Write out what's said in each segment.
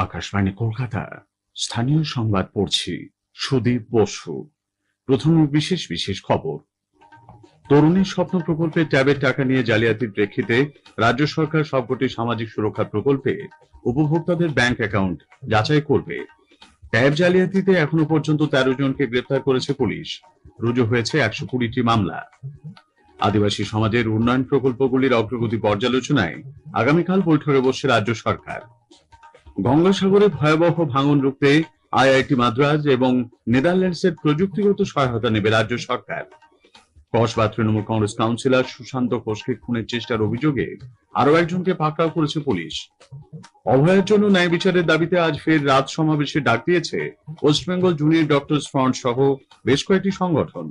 আকাশবাণী কলকাতা, স্থানীয় সংবাদ পড়ছি সুদীপ বসু। প্রথমে বিশেষ বিশেষ খবর। তরুণীর স্বপ্ন প্রকল্পে ট্যাবের টাকা নিয়ে জালিয়াতির প্রেক্ষিতে রাজ্য সরকার সবকটি সামাজিক সুরক্ষা প্রকল্পে উপভোক্তাদের ব্যাংক অ্যাকাউন্ট যাচাই করবে। ট্যাব জালিয়াতিতে এখনো পর্যন্ত 13 জনকে গ্রেপ্তার করেছে পুলিশ। রুজু হয়েছে 120টি মামলা। আদিবাসী সমাজের উন্নয়ন প্রকল্পগুলির অগ্রগতি পর্যালোচনায় আগামীকাল বৈঠকে বসছে রাজ্য সরকার। গঙ্গাসাগরে ভয়াবহ ভাঙন রুখতে আইআইটি মাদ্রাজ এবং নেদারল্যান্ডসের প্রযুক্তিগত সহায়তা নেবে রাজ্য সরকার। কসবা তৃণমূল কংগ্রেস কাউন্সিলর সুশান্ত ঘোষকে খুনের চেষ্টার অভিযোগে আরো একজনকে পাকড়াও করেছে পুলিশ। অভয়ের জন্য ন্যায় বিচারের দাবিতে আজ ফের রাত সমাবেশে ডাক দিয়েছে ওয়েস্টবেঙ্গল জুনিয়র ডক্টরস ফ্রন্ট সহ বেশ কয়েকটি সংগঠন।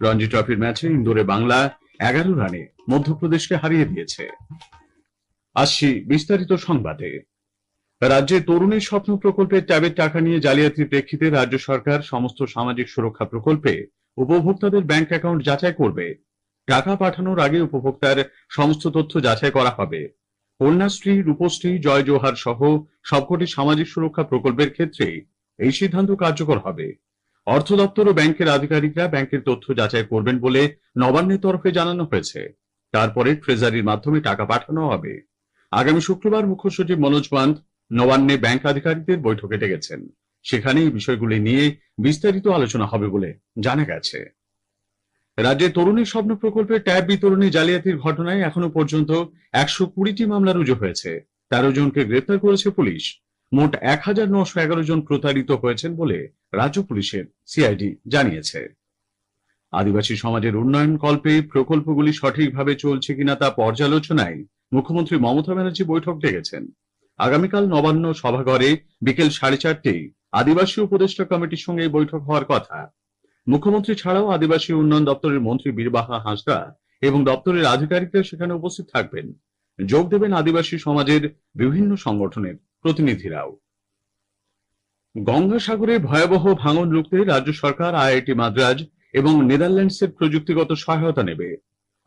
রঞ্জি ট্রফির ম্যাচে ইন্দোরে বাংলা 11 রানে মধ্যপ্রদেশকে হারিয়ে দিয়েছে। আসছি বিস্তারিত সংবাদে। রাজ্যে তরুণীর স্বপ্ন প্রকল্পে ট্যাবের টাকা নিয়ে জালিয়াতির প্রেক্ষিতে রাজ্য সরকার সমস্ত সামাজিক সুরক্ষা প্রকল্পে উপভোক্তাদের ব্যাংক অ্যাকাউন্ট যাচাই করবে। টাকা পাঠানোর আগে উপভোক্তার সমস্ত তথ্য যাচাই করা হবে। কন্যাশ্রী, রূপশ্রী, জয় জোহার সহ সবকটি সামাজিক সুরক্ষা প্রকল্পের ক্ষেত্রে এই সিদ্ধান্ত কার্যকর হবে। অর্থ দপ্তর ও ব্যাংকের আধিকারিকরা ব্যাংকের তথ্য যাচাই করবেন বলে নবান্নের তরফে জানানো হয়েছে। তারপরে ট্রেজারির মাধ্যমে টাকা পাঠানো হবে। আগামী শুক্রবার মুখ্য সচিব মনোজ পান্ত নবান্নে ব্যাংক আধিকারিকদের বৈঠকে ডেকেছেন। সেখানে এই বিষয়গুলি নিয়ে বিস্তারিত আলোচনা হবে বলে জানা গেছে। রাজ্যে তরুণীর স্বপ্ন প্রকল্পে ট্যাব বিতরণী জালিয়াতির ঘটনায় এখনো পর্যন্ত 120টি মামলা রুজু হয়েছে। 13 জনকে গ্রেপ্তার করেছে পুলিশ। মোট 1911 জন প্রতারিত হয়েছেন বলে রাজ্য পুলিশের সিআইডি জানিয়েছে। আদিবাসী সমাজের উন্নয়ন কল্পে প্রকল্পগুলি সঠিকভাবে চলছে কিনা তা পর্যালোচনায় মুখ্যমন্ত্রী মমতা ব্যানার্জি বৈঠক ডেকেছেন। আগামীকাল নবান্ন সভাঘরে বিকেল 4:30টায় আদিবাসী উপদেষ্টা কমিটির সঙ্গে এই বৈঠক হওয়ার কথা। মুখ্যমন্ত্রী ছাড়াও আদিবাসী উন্নয়ন দপ্তরের মন্ত্রী বীরবাহা হাঁসদা এবং দপ্তরের আধিকারিকরা সেখানে উপস্থিত থাকবেন। যোগ দেবেন আদিবাসী সমাজের বিভিন্ন সংগঠনের প্রতিনিধিরাও। গঙ্গাসাগরে ভয়াবহ ভাঙন রুখতে রাজ্য সরকার আইআইটি মাদ্রাজ এবং নেদারল্যান্ডসের প্রযুক্তিগত সহায়তা নেবে।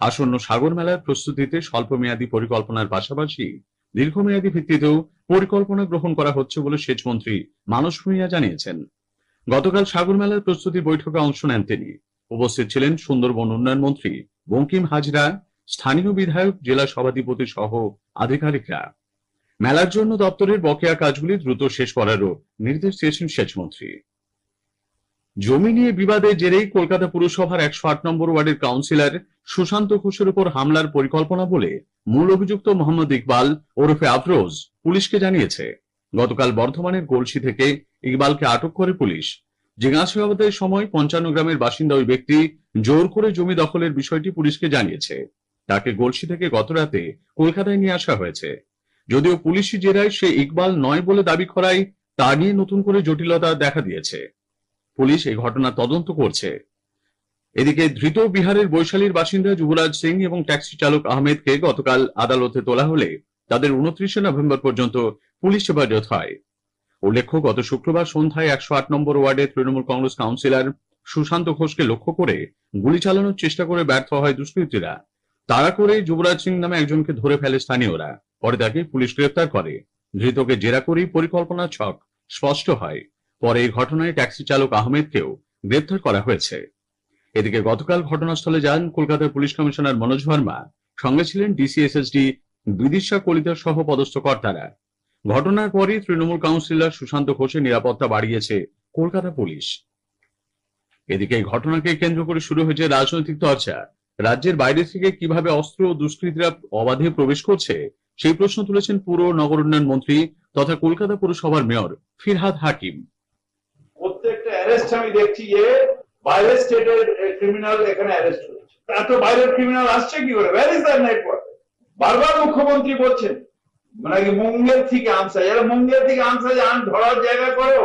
আসন্ন সাগর মেলার প্রস্তুতিতে স্বল্পমেয়াদী পরিকল্পনার পাশাপাশি দীর্ঘমেয়াদী ভিত্তিতেও পরিকল্পনা গ্রহণ করা হচ্ছে বলে সেচমন্ত্রী মানস ভূঁইয়া জানিয়েছেন। গতকাল সাগর মেলার প্রস্তুতি বৈঠকে অংশ নেন তিনি। উপস্থিত ছিলেন সুন্দরবন উন্নয়ন মন্ত্রী বঙ্কিম হাজরা, স্থানীয় বিধায়ক, জেলা সভাধিপতি সহ আধিকারিকরা। মেলার জন্য দপ্তরের বকেয়া কাজগুলি দ্রুত শেষ করারও নির্দেশ দিয়েছেন সেচমন্ত্রী। জমি নিয়ে বিবাদের জেরেই কলকাতা পুরসভার 108 নম্বর ওয়ার্ডের কাউন্সিলর সুশান্ত ঘোষের উপর হামলার পরিকল্পনা বলে মূল অভিযুক্ত মোহাম্মদ ইকবাল ওরফে আফরোজ পুলিশকে জানিয়েছে। গতকাল বর্ধমানের গলসি থেকে ইকবালকে আটক করে পুলিশ। জিজ্ঞাসাবাদের সময় 55 গ্রামের বাসিন্দা ওই ব্যক্তি জোর করে জমি দখলের বিষয়টি পুলিশকে জানিয়েছে। তাকে গলসি থেকে গতরাতে কলকাতায় নিয়ে আসা হয়েছে। যদিও পুলিশি জেরায় সে ইকবাল নয় বলে দাবি করায় তা নিয়ে নতুন করে জটিলতা দেখা দিয়েছে। পুলিশ এই ঘটনা তদন্ত করছে। এদিকে ধৃত বিহারের বৈশালীর বাসিন্দা যুবরাজ সিং এবং ট্যাক্সি চালক আহমেদকে গতকাল আদালতে তোলা হলে তাদের 29 নভেম্বর পর্যন্ত পুলিশ হেফাজত হয়। উল্লেখ্য, গত শুক্রবার সন্ধ্যায় 108 নম্বর ওয়ার্ডে তৃণমূল কংগ্রেস কাউন্সিলর সুশান্ত ঘোষকে লক্ষ্য করে গুলি চালানোর চেষ্টা করে ব্যর্থ হয় দুষ্কৃতীরা। তাড়া করে যুবরাজ সিং নামে একজনকে ধরে ফেলে স্থানীয়রা। পরে তাকে পুলিশ গ্রেফতার করে। ধৃতকে জেরা করেই পরিকল্পনা ছক স্পষ্ট হয়। পরে এই ঘটনায় ট্যাক্সি চালক আহমেদকেও গ্রেফতার করা হয়েছে। এদিকে গতকাল ঘটনাস্থলে যান কলকাতার পুলিশ কমিশনার মনোজ ভার্মা, সঙ্গে ছিলেন ডিসি এসএসডি বিদিশা কলিতা সহ পদস্থ কর্তারা। ঘটনার পরই তৃণমূল কাউন্সিলর সুশান্ত ঘোষের নিরাপত্তা বাড়িয়েছে কলকাতা পুলিশ। এদিকে এই ঘটনাকে কেন্দ্র করে শুরু হয়েছে রাজনৈতিক চর্চা। রাজ্যের বাইরে থেকে কিভাবে অস্ত্র ও দুষ্কৃতীরা অবাধে প্রবেশ করছে সেই প্রশ্ন তুলেছেন পুর নগর উন্নয়ন মন্ত্রী তথা কলকাতা পুরসভার মেয়র ফিরহাদ হাকিম। প্রত্যেকটা অ্যারেস্ট আমি দেখছি যে বাইরের স্টেটের ক্রিমিনাল এখানে অ্যারেস্ট হচ্ছে। এত বাইরের ক্রিমিনাল আসছে কি করে? Where is the network? বারবার মুখ্যমন্ত্রী বলছেন মানে মুঙ্গের থেকে আমসা, যারা মুঙ্গের থেকে আমসা আন ধরার জায়গা করো।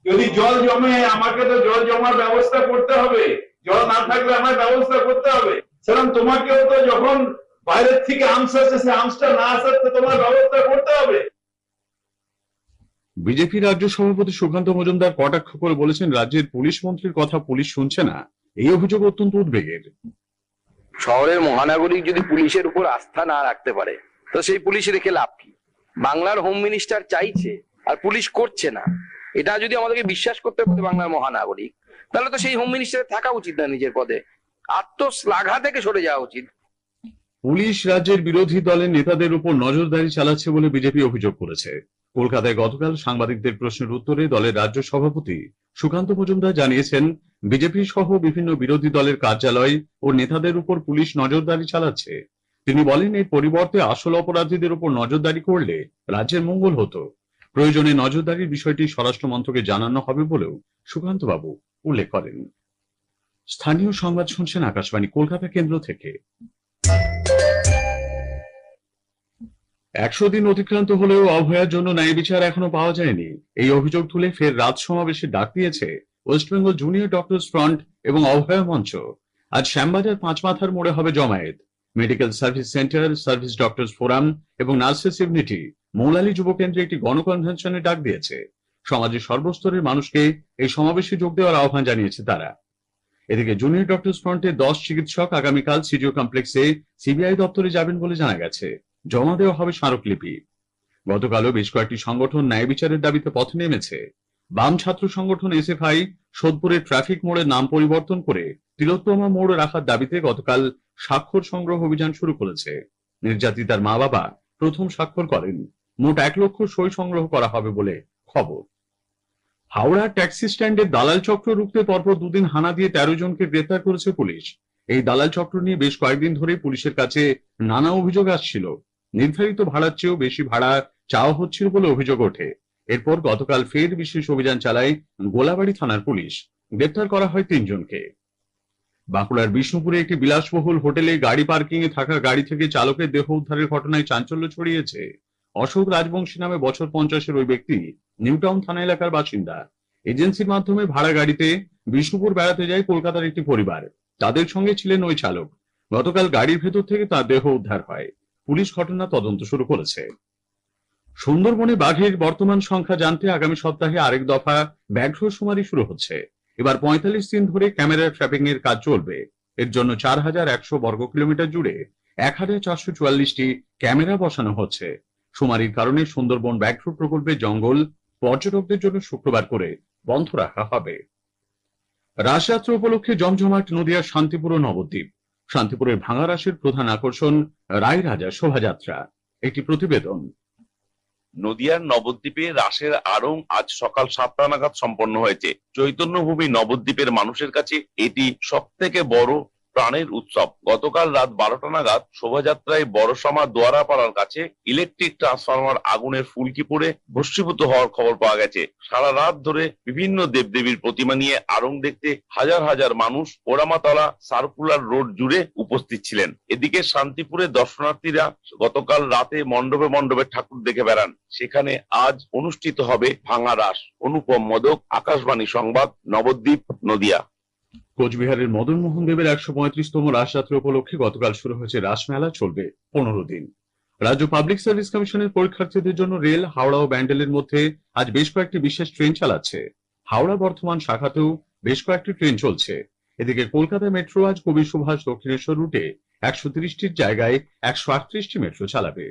যদি জল জমে আমাকে তো জল জমার ব্যবস্থা করতে হবে, জল না থাকলে আমার ব্যবস্থা করতে হবে। সেরকম তোমাকেও তো যখন বাইরের থেকে আমস আসছে সে আমসটা না আসাতে তোমার ব্যবস্থা করতে হবে। বিজেপি রাজ্য সভাপতি সুকান্ত মজুমদার কটাক্ষ করে বলেছেন, রাজ্যের পুলিশ মন্ত্রীর কথা পুলিশ শুনছে না। এই অভিযোগ অত্যন্ত উদ্বেগের। শহরের মহানাগরিক যদি পুলিশের উপর আস্থা না রাখতে পারে তো সেই পুলিশ রেখে লাভ কি? বাংলার হোম মিনিস্টার চাইছে আর পুলিশ করছে না, এটা যদি আমাদেরকে বিশ্বাস করতে পারে বাংলার মহানাগরিক, তাহলে তো সেই হোম মিনিস্টারের থাকা উচিত না, নিজের পদে আত্মশ্লাঘা থেকে সরে যাওয়া উচিত। পুলিশ রাজ্যের বিরোধী দলের নেতাদের উপর নজরদারি চালাচ্ছে বলে বিজেপি অভিযোগ করেছে। কলকাতায় গতকাল সাংবাদিকদের প্রশ্নের উত্তরে দলের রাজ্য সভাপতি সুকান্ত মজুমদার জানিয়েছেন, বিজেপি সহ বিভিন্ন বিরোধী দলের কার্যালয় ও নেতাদের উপর পুলিশ নজরদারি চালাচ্ছে। তিনি বলেন, এর পরিবর্তে আসল অপরাধীদের উপর নজরদারি করলে রাজ্যের মঙ্গল হতো। প্রয়োজনে নজরদারির বিষয়টি স্বরাষ্ট্র মন্ত্রকে জানানো হবে বলেও সুকান্ত বাবু উল্লেখ করেন। স্থানীয় সংবাদ শুনছেন আকাশবাণী কলকাতা কেন্দ্র থেকে। 100 দিন অতিক্রান্ত হলেও অভয়ার জন্য ন্যায় বিচার এখনো পাওয়া যায়নি। এই অভিযোগ তুলে ফের রাত সমাবেশে ডাক দিয়েছে ওয়েস্টবেঙ্গল জুনিয়র ডক্টরস ফ্রন্ট এবং অভয়া মঞ্চ। আজ শ্যামবাজার পাঁচমাথার মোড়ে হবে জমায়েত। Medical service centre, service doctors forum এবং নার্সেস ইউনিটি মৌলালী যুব কেন্দ্রে একটি গণকনভেনশনের ডাক দিয়েছে। সমাজের সর্বস্তরের মানুষকে এই সমাবেশে যোগ দেওয়ার আহ্বান জানিয়েছে তারা। এদিকে জুনিয়র ডক্টরস ফ্রন্টের 10 চিকিৎসক আগামীকাল সিজিও কমপ্লেক্সে সিবিআই দপ্তরে যাবেন বলে জানা গেছে। জমা দেওয়া হবে স্মারকলিপি। গতকালও বেশ কয়েকটি সংগঠন ন্যায় বিচারের দাবিতে পথে নেমেছে। বাম ছাত্র সংগঠন এসএফআই সোদপুরের ট্রাফিক মোড়ের নাম পরিবর্তন করে তিলোত্তমা মোড় রাখার দাবিতে গতকাল স্বাক্ষর সংগ্রহ অভিযান শুরু করেছে। নির্যাতিতার মা বাবা প্রথম স্বাক্ষর করেন। মোট 1 লক্ষ সই সংগ্রহ করা হবে বলে খবর। হাওড়া ট্যাক্সি স্ট্যান্ডের দালাল চক্র রুখতে পরপর দুদিন হানা দিয়ে 13 জনকে গ্রেফতার করেছে পুলিশ। এই দালাল চক্র নিয়ে বেশ কয়েকদিন ধরে পুলিশের কাছে নানা অভিযোগ আসছিল। নির্ধারিত ভাড়ার চেয়েও বেশি ভাড়া চাওয়া হচ্ছিল বলে অভিযোগ ওঠে। এরপর গতকাল ফের বিশেষ অভিযান চালায় গোলাবাড়ি থানার পুলিশ। গ্রেফতার করা হয় 3 জনকে। বাঁকুড়ার বিষ্ণুপুরে একটি বিলাসবহুল হোটেলে গাড়ি পার্কিং এ থাকা গাড়ি থেকে চালকের দেহ উদ্ধারের ঘটনায় চাঞ্চল্য ছড়িয়েছে। অশোক রাজবংশী নামে বছর 50-এর ওই ব্যক্তি নিউটাউন থানা এলাকার বাসিন্দা। এজেন্সির মাধ্যমে ভাড়া গাড়িতে বিষ্ণুপুর বেড়াতে যায় কলকাতার একটি পরিবার। তাদের সঙ্গে ছিলেন ওই চালক। গতকাল গাড়ির ভেতর থেকে তার দেহ উদ্ধার হয়। পুলিশ ঘটনা তদন্ত শুরু করেছে। সুন্দরবনে বাঘের বর্তমান সংখ্যা জানতে আগামী সপ্তাহে আরেক দফা ব্যাঘ্র শুমারি শুরু হচ্ছে। এবার 45 দিন ধরে ক্যামেরা ট্র্যাপিং এর কাজ চলবে। এর জন্য 4100 বর্গ কিলোমিটার জুড়ে 1444টি ক্যামেরা বসানো হচ্ছে। শুমারির কারণে সুন্দরবন ব্যাঘ্র প্রকল্পের জঙ্গল পর্যটকদের জন্য শুক্রবার করে বন্ধ রাখা হবে। রাসযাত্রা উপলক্ষে জমজমাট নদিয়ার শান্তিপুর ও নবদ্বীপ। শান্তিপুরের ভাঙা রাসের প্রধান আকর্ষণ রায়রাজা শোভাযাত্রা। একটি প্রতিবেদন। নদিয়ার নবদ্বীপে রাসের আড়ং আজ সকাল 7টা নাগাদ সম্পন্ন হয়েছে। চৈতন্যভূমি নবদ্বীপের মানুষের কাছে এটি সবথেকে বড় প্রাণের উৎসব। গতকাল রাত 12টা নাগাদ শোভাযাত্রায় বড়সামা দোয়ারাপাড়ার কাছে ইলেকট্রিক ট্রান্সফরমার আগুনের ফুলকি পড়ে ভস্মীভূত হওয়ার খবর পাওয়া গেছে। সারা রাত ধরে বিভিন্ন দেবদেবীর প্রতিমা নিয়ে আড়ং দেখতে হাজার হাজার মানুষ ওরামাতলা সার্কুলার রোড জুড়ে উপস্থিত ছিলেন। এদিকে শান্তিপুরের দর্শনার্থীরা গতকাল রাতে মণ্ডপে মণ্ডপে ঠাকুর দেখে বেড়ান। সেখানে আজ অনুষ্ঠিত হবে ভাঙা রাস। অনুপম মোদক, আকাশবাণী সংবাদ, নবদ্বীপ, নদিয়া। কোচবিহারের মদন মোহন দেবের 135তম রাসযাত্রা উপলক্ষে গতকাল শুরু হয়েছে রাসমেলা, চলবে 15 দিন। রাজ্য পাবলিক সার্ভিস কমিশনের পরীক্ষার্থীদের জন্য রেল, হাওড়া ও ব্যান্ডেলের মধ্যে আজ বেশ কয়েকটি বিশেষ ট্রেন চালাচ্ছে। হাওড়া বর্ধমান শাখাতেও বেশ কয়েকটি ট্রেন চলছে। এদিকে কলকাতা মেট্রো আজ কবি সুভাষ দক্ষিণেশ্বর রুটে 130টির জায়গায় 138টি মেট্রো চালাবে।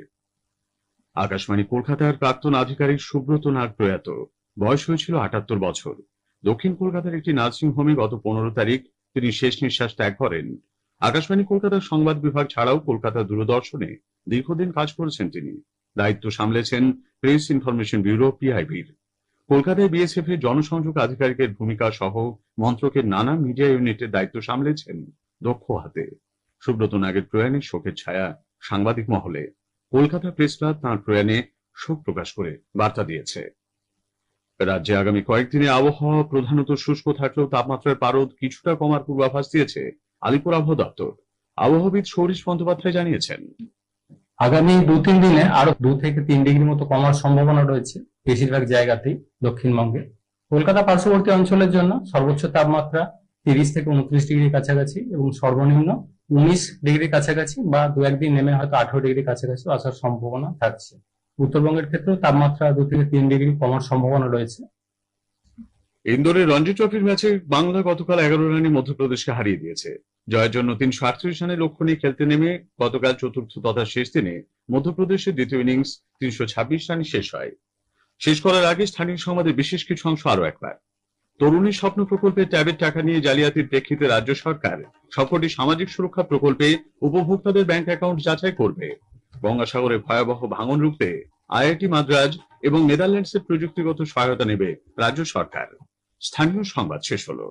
আকাশবাণী কলকাতার প্রাক্তন আধিকারিক সুব্রত নাগ প্রয়াত। বয়স হয়েছিল 78 বছর। দক্ষিণ কলকাতার একটি নার্সিং হোমে গত 15 তারিখ তিনি শেষ নিঃশ্বাস ত্যাগ করেন। আকাশবাণী কলকাতার সংবাদ বিভাগ ছাড়াও কলকাতা দূরদর্শনে দীর্ঘদিন কাজ করেছেন তিনি। দায়িত্ব সামলেছেন প্রেস ইনফরমেশন ব্যুরো পিআইবির। কলকাতায় বিএসএফ এর জনসংযোগ আধিকারিকের ভূমিকা সহ মন্ত্রকের নানা মিডিয়া ইউনিটের দায়িত্ব সামলেছেন দক্ষ হাতে। সুব্রত নাগের প্রয়াণে শোকের ছায়া সাংবাদিক মহলে। কলকাতা প্রেস ক্লাব তাঁর প্রয়াণে শোক প্রকাশ করে বার্তা দিয়েছে। রাজ্যে আগামী কয়েকদিনে আবহাওয়া প্রধানত শুষ্ক থাকলেও তাপমাত্রার পারদ কিছুটা কমার পূর্বাভাস দিয়েছে আলিপুর আবহাওয়া দপ্তর। আবহাওয়াবিদ সৌরিশ বন্দ্যোপাধ্যায় জানিয়েছেন, আগামী 2-3 দিনে আরো 2 থেকে 3 ডিগ্রি মতো কমার সম্ভাবনা রয়েছে বেশিরভাগ জায়গাতেই দক্ষিণবঙ্গে। কলকাতা পার্শ্ববর্তী অঞ্চলের জন্য সর্বোচ্চ তাপমাত্রা 30 থেকে 29 ডিগ্রি কাছাকাছি এবং সর্বনিম্ন 19 ডিগ্রি কাছাকাছি বা 2-1 দিন নেমে হয়তো 18 ডিগ্রি কাছাকাছি আসার সম্ভাবনা থাকছে। উত্তরবঙ্গের ক্ষেত্রেও তাপমাত্রা 2 থেকে 3 ডিগ্রি কমার সম্ভাবনা রয়েছে। ইন্দোরে রঞ্জি ট্রফির ম্যাচে বাংলা গতকাল 11 রানে মধ্যপ্রদেশকে হারিয়ে দিয়েছে। জয়ের জন্য 338 রানের লক্ষ্য নিয়ে খেলতে নেমে গতকাল চতুর্থ তথা শেষ দিনে মধ্যপ্রদেশের দ্বিতীয় ইনিংস 326 রানে শেষ হয়। শেষ করার আগে স্থানীয় সংবাদের বিশেষ কিছু অংশ আরো একবার। তরুণী স্বপ্ন প্রকল্পে ট্যাবের টাকা নিয়ে জালিয়াতির প্রেক্ষিতে রাজ্য সরকার সবকটি সামাজিক সুরক্ষা প্রকল্পে উপভোক্তাদের ব্যাংক অ্যাকাউন্ট যাচাই করবে। গঙ্গাসাগরে ভয়াবহ ভাঙন রুখতে আইআইটি মাদ্রাজ এবং নেদারল্যান্ডসের প্রযুক্তিগত সহায়তা নেবে রাজ্য সরকার। স্থানীয় সংবাদ শেষ হলো।